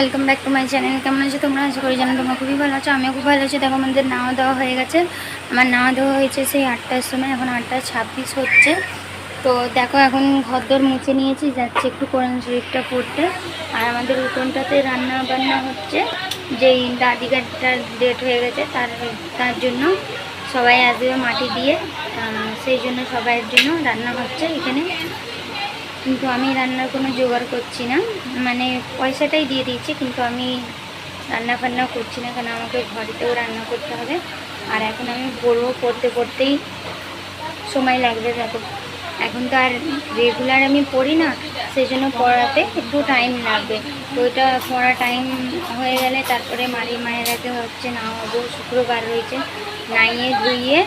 Welcome back to my channel. কেমন আছো তোমরা? আশা করি জানো তোমরা খুবই ভালো আছো, আমিও খুব ভালো আছি। দেখো আমাদের নাওয়া দেওয়া হয়ে গেছে। আমার নাওয়া দেওয়া হয়েছে সেই 8টার সময়, এখন 8:26 হচ্ছে। তো দেখো এখন ঘরদোর মুছে নিয়েছি, যাচ্ছি একটু কোরআন শরীফটা পড়তে। আর আমাদের উঠোনটাতে রান্না বান্না হচ্ছে, যেই দাদিগাটার ডেট হয়ে গেছে তার জন্য সবাই আসবে মাটি দিয়ে, সেই জন্য সবাইয়ের জন্য রান্না হচ্ছে এখানে। কিন্তু আমি রান্নার কোনো জোগাড় করছি না, মানে পয়সাটাই দিয়ে দিয়েছি, কিন্তু আমি রান্না বান্না করছি না, কারণ আমাকে ঘরেতেও রান্না করতে হবে। আর এখন আমি পড়তে পড়তেই সময় লাগবে। দেখো এখন তো আর রেগুলার আমি পড়ি না, সেই জন্য পড়াতে একটু টাইম লাগবে। তো ওইটা পড়া টাইম হয়ে গেলে তারপরে মায়ের আগে হচ্ছে না হবো, শুক্রবার রয়েছে, নাইয়ে ধুইয়ে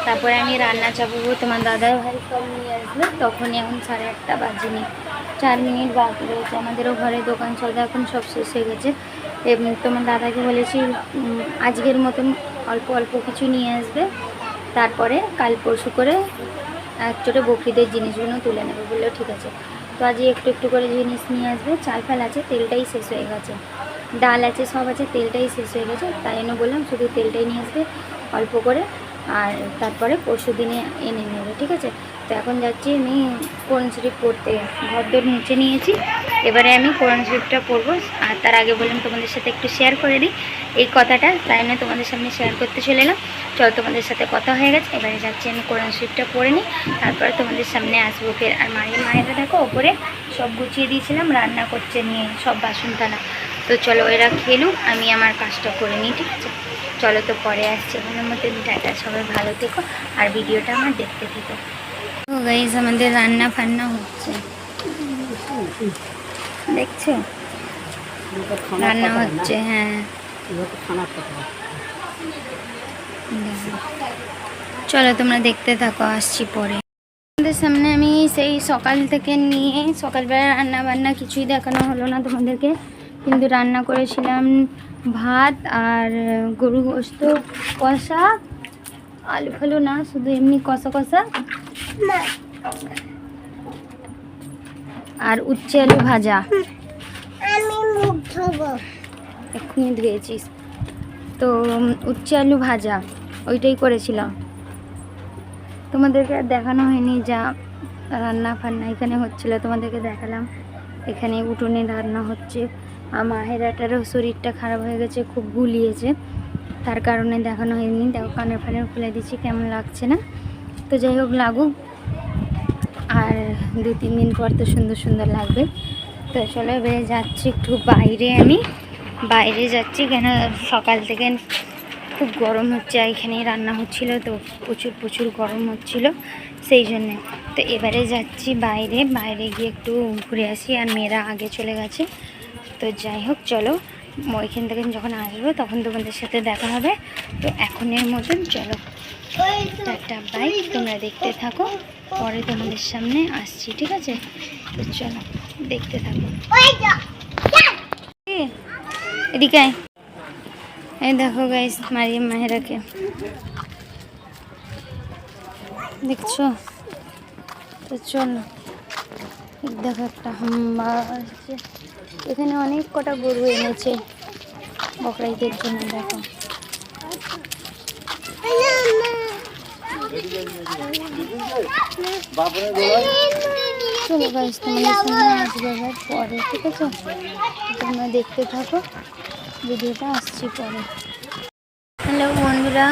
তারপরে আমি রান্না চাপাবো। তোমার দাদার ভাই সব নিয়ে আসবে, তখনই এখন 8:30 বাজেনি, 4 মিনিট বাকি রয়েছে। আমাদেরও ঘরে দোকান চলতে এখন সব শেষ হয়ে গেছে। তোমার দাদাকে বলেছি আজকের মতন অল্প অল্প কিছু নিয়ে আসবে, তারপরে কাল পরশু করে একচোটে বকরিদের জিনিসগুলো তুলে নেবে, বললো ঠিক আছে। তো আজকে একটু একটু করে জিনিস নিয়ে আসবে। চাল ফাল আছে, তেলটাই শেষ হয়ে গেছে, ডাল আছে, সব আছে, তেলটাই শেষ হয়ে গেছে। তাই জন্য বললাম শুধু তেলটাই নিয়ে আসবে অল্প করে, আর তারপরে পরশু দিনে এনে নেবে, ঠিক আছে। তো এখন যাচ্ছি আমি কোরআন শরীফ পড়তে, ঘরদোর মুছে নিয়েছি, এবারে আমি কোরআন শরীফটা পড়বো। আর তার আগে বললাম তোমাদের সাথে একটু শেয়ার করে দিই এই কথাটা, তাই জন্য তোমাদের সামনে শেয়ার করতে চলে এলাম। চলো, তোমাদের সাথে কথা হয়ে গেছে, এবারে যাচ্ছি আমি কোরআন শরীফটা পড়ে নিই, তারপরে তোমাদের সামনে আসবো ফের। আর মায়েরা দেখো ওপরে সব গুছিয়ে দিয়েছিলাম, রান্না করছে নিয়ে সব বাসন থালা। তো চলো এরা খেলুক, আমি আমার কাজটা করে নিই, ঠিক আছে। চলো তো পরে আসছে, ওনার মধ্যে টাটা, সবাই ভালো থেকো আর ভিডিওটা আমার দেখতে থেকো। তো গাইস আমাদের রান্না ফান্না হচ্ছে, দেখছো রান্না হচ্ছে, হ্যাঁ। চলো তোমরা দেখতে থাকো, আসছি পরে। আমাদের সামনে আমি সেই সকাল থেকে নিয়ে সকালবেলা রান্না বান্না কিছুই দেখানো হলো না তোমাদেরকে, কিন্তু রান্না করেছিলাম ভাত আর গরু গোস্ত কষা, আলু ফালু না, শুধু এমনি কষা কষা, আর উচ্ছে আলু ভাজা। এক্ষুনি ধুয়েছিস তো, উচ্ছে আলু ভাজা ওইটাই করেছিলাম। তোমাদেরকে দেখানো হয়নি যা রান্না ফান্না এখানে হচ্ছিল, তোমাদেরকে দেখালাম। এখানে উঠোনে রান্না হচ্ছে। আর মাহেরাটারও শরীরটা খারাপ হয়ে গেছে, খুব গুলিয়েছে, তার কারণে দেখানো হয়নি। দেখো কানের ফানের খুলে দিচ্ছি, কেমন লাগছে না? তো যাই হোক, লাগুক, আর 2-3 দিন পর তো সুন্দর সুন্দর লাগবে। তো চলো এবারে যাচ্ছি একটু বাইরে, আমি বাইরে যাচ্ছি, কেন সকাল থেকে খুব গরম হচ্ছে, এখানেই রান্না হচ্ছিল তো প্রচুর গরম হচ্ছিল, সেই জন্যে। তো এবারে যাচ্ছি বাইরে গিয়ে একটু ঘুরে আসি। আর মেয়েরা আগে চলে গেছে। তো যাই হোক চলো, ওইখান থেকে যখন আসবো তখন তোমাদের সাথে দেখা হবে। তো এখনের মতন চলো টাটা বাই, তোমরা দেখতে থাকো, পরে তোমাদের সামনে আসছি, ঠিক আছে। তো চলো দেখতে থাকো। এদিকে এই দেখো গাইস মারিয়াম মাহেরাকে দেখছো? তো চলো, দেখো একটা হাম্বা আসছে, এখানে অনেক কটা গরু এনেছে বকরাইদের জন্য। দেখো চলো গাইস তোমাদের সামনে আসবে পরে, ঠিক আছে। তোমরা দেখতে থাকো ভিডিওটা, আসছি পরে। হ্যালো বন্ধুরা,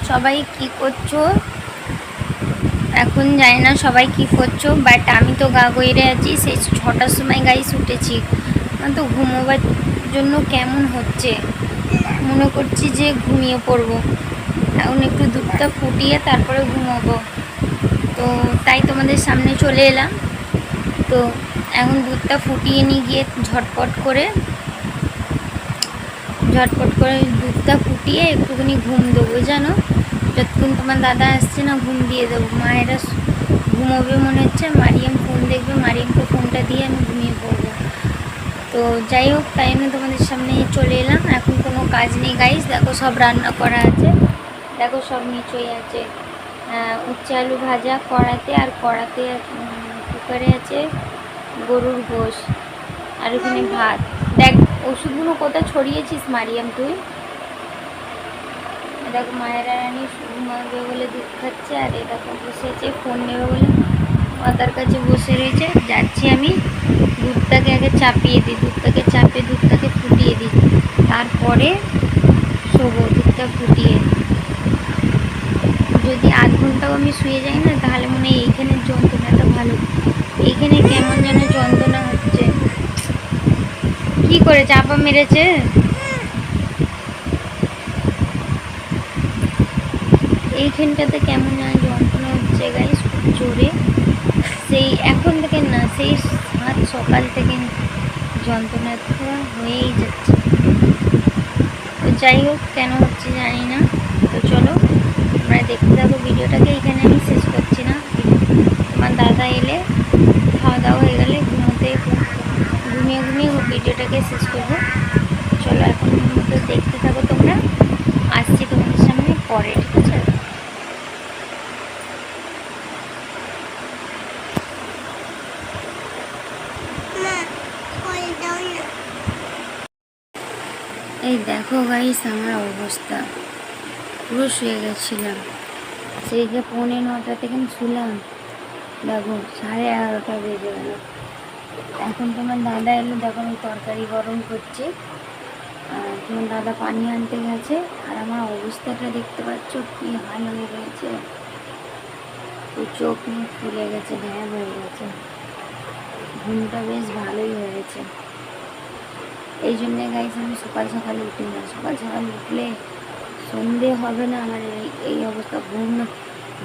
সবাই কি করছো? এখন জানি না সবাই কি করছো, বাট আমি তো গা গইরে আছি, সেই 6টার সময় গাইস উঠেছি। তো ঘুমোবার জন্য কেমন হচ্ছে, মনে করছি যে ঘুমিয়ে পড়বো। এখন একটু দুধটা ফুটিয়ে তারপরে ঘুমোবো, তো তাই তোমাদের সামনে চলে এলাম। তো এখন দুধটা ফুটিয়ে নিয়ে গিয়ে ঝটপট করে দুধটা ফুটিয়ে একটুখানি ঘুম দেবো, জানো। যতক্ষণ তোমার দাদা আসছে না, ঘুম দিয়ে দেবো। মায়েরা ঘুমোবে মনে হচ্ছে, মারিয়াম ফোন দেখবে, মারিয়ামকে ফোনটা দিয়ে আমি ঘুমিয়ে পড়বো। তো যাই হোক, তাই আমি তোমাদের সামনে চলে এলাম। এখন কোনো কাজ নেই গাইস, দেখো সব রান্না করা আছে, দেখো সব নিচই আছে। উচ্ছে আলু ভাজা কড়াতে, আর কড়াতে কুকারে আছে গরুর গোশ, আর ওখানে ভাত। দেখ ওষুধগুলো কোথায় ছড়িয়েছিস মারিয়াম তুই? দেখো মায়েরা রানী ঘুমাবে বলে দুধ খাচ্ছে, আর এ দেখো বসেছে ফোন নেবে বলে মাতার কাছে বসে রয়েছে। যাচ্ছি আমি, দুধটাকে আগে চাপিয়ে দিই, দুধটাকে ফুটিয়ে দিই, তারপরে শোবো। দুধটা ফুটিয়ে যদি আধ ঘন্টাও আমি শুয়ে যাই না, তাহলে মনে হয় এইখানের যন্ত্রণাটা ভালো। এইখানে কেমন যেন যন্ত্রণা হচ্ছে, কি করে চাপা মেরেছে। এইখানটাতে কেমন যেন যন্ত্রণা হচ্ছে গাইস, খুব জোরে। সেই এখন থেকে না, সেই সকাল থেকে যন্ত্রণা হয়েই যাচ্ছে। তো যাই হোক, কেন হচ্ছে জানি না। তো চলো তোমরা দেখতে থাকো ভিডিওটাকে। এখানে আমি শেষ করছি না, তোমার দাদা এলে খাওয়া দাওয়া হয়ে গেলে ঘুমিয়ে ভিডিওটাকে শেষ করবো। চলো এখন তো দেখতে থাকো তোমরা, আসছি তোমাদের সামনে পরে, ঠিক আছে? এই দেখো গাইস আমার অবস্থা, পুরো শুয়ে গেছিলাম। সেই যে 9:45 থেকে শুলাম, দেখো 11:30 বেজে গেল। এখন তোমার দাদা এলো, দেখো আমি তরকারি গরম করছি, আর তোমার দাদা পানি আনতে গেছে। আর আমার অবস্থাটা দেখতে পাচ্ছ কি হাল হয়ে গেছে, তো চোখ মুখ ফুলে গেছে, ভ্যাব হয়ে গেছে। ঘুমটা বেশ ভালোই হয়েছে। এই জন্যে গাইস আমি সকাল সকালে উঠি না। সকাল সকালে উঠলে সন্ধে হবে না, আমার এই অবস্থা।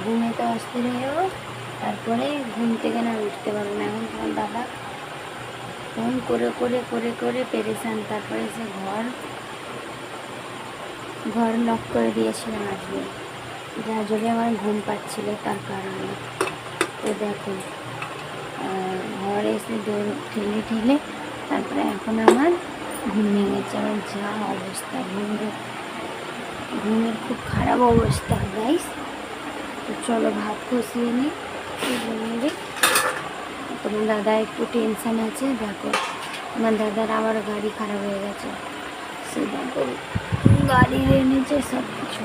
ঘুমেতে অস্থির হয়ে যাবো, তারপরে ঘুম থেকে না উঠতে পারবো না। এখন তোমার দাদা ফোন করে করে করে করে পেরেছান, তারপরে সে ঘর লক করে দিয়েছিলাম আজকে, যার জন্য আমার ঘুম পাচ্ছিল তার কারণে। তো দেখো ঘরে এসে ঠেলে ঠেলে তারপরে এখন আমার ঘুম ভেঙেছে। আমার যা অবস্থা, ঘুমের খুব খারাপ অবস্থা গাইস। তো চলো ভাত কষিয়ে নিই, তোমার দাদা একটু টেনশান আছে। দেখো আমার দাদার আবার গাড়ি খারাপ হয়ে গেছে, সে দেখো গাড়ি এনেছে সব কিছু।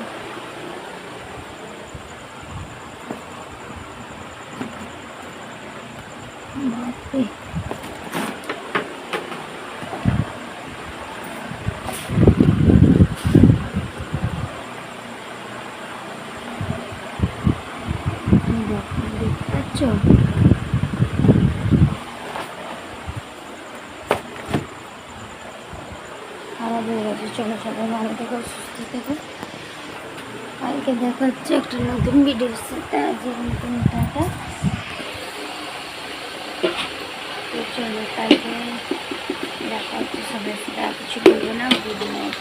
বাপরে দেখতে পাচ্ছ, খারাপ হয়ে গেছে। চলো সবাই ভালো থেকো, সুস্থ থেকো। কালকে দেখা হচ্ছে একটা নতুন ভিডিওর সাথে। আজ নতুন টাটা। তো চলো কালকে দেখা হচ্ছে সবার সাথে, আর কিছু বলবো না, গুড নাইট।